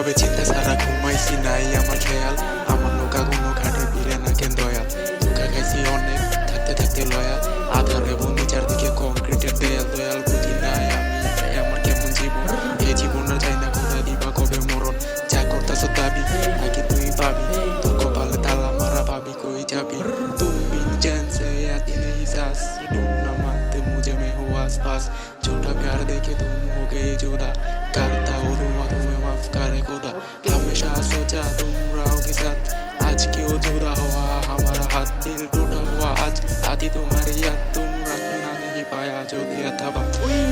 কবে চিন্তা ছাড়া ঘুমাইছি নাই আমার খেয়াল, আমার নৌকা কোনো ঘাটে ফিরে না কেন দয়াল। ধোকা খাইছি অনেক থাকতে থাকতে লয়াল, আধারে বন্দি চারদিকে কংক্রিটের দেয়াল। দয়াল বুঝি নাই আমি এটাই আমার কেমন জীবন, এই জীবন আর চাই না খোদা দিবা কবে মরণ। যা করতাছ দাবি নাকি তুই পাবি, তোর কপালে তালা মারা পাবি কই যাবি। तुम भी चैन से आती नहीं सांस, ढूंढना मत मुझे मैं हूँ आस पास। छोटा प्यार देके तुम हो गई जुदा, करता हूँ दुआ तुम्हें माफ करे खुदा। हमेशा सोचा तुम रहोगे साथ, आज क्यों जुदा हुआ हमारा हाथ। दिल टूटा हुआ आज आती तुम्हारी याद, तुम रखना नहीं पाया जो दिया था बात।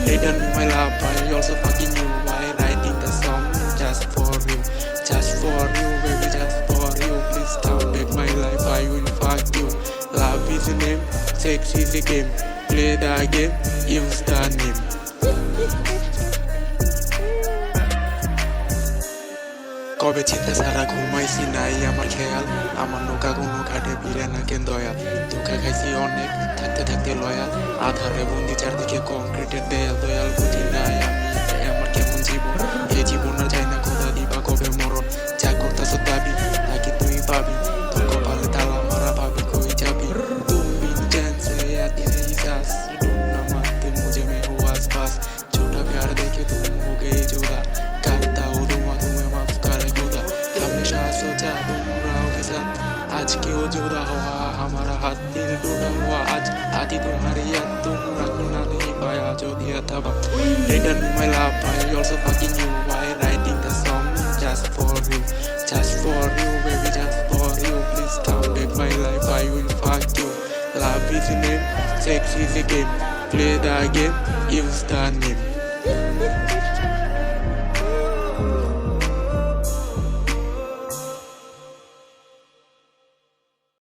Return my love I also fucking you, I writing the song just for you, just for you baby, just for you. Please come back my life, I will fuck you. Love is a name, sex is a game, play the game, use the name. কবে চিন্তা ছাড়া ঘুমাইছি নাই আমার খেয়াল, আমার নৌকা কোনো ঘাটে ফিরে না কেন দয়াল। ধোকা খাইছি অনেক থাকতে থাকতে লয়াল, আধারে বন্দি চারদিকে কংক্রিটের দেয়াল। দয়াল বুঝি নাই আমি এটাই আমার কেমন জীবন, এই জীবন আর চাই না খোদা দিবা কবে মরণ। যা করতাছ দাবি নাকি তুই পাবি, তোর কপালে তালা মারা পাবি কই যাবি। तुम भी चैन से आती नहीं सांस, ढूंढना मत मुझे मैं हूँ आस पास। छोटा प्यार देके तुम हो गई जुदा, करता हूँ दुआ तुम्हें माफ करे खुदा। हमेशा सोचा तुम रहोगे साथ, आज क्यों जुदा हुआ हमारा हाथ। दिल टूटा हुआ आज आती तुम्हारी याद, तुम रखना नहीं पाया जो दिया था बात। Return my love I also fucking you, I writing the song just for you, just for you baby, just for you. Please come back my life, I will fuck you. Love is a name, sex is a game, play the game, use the name.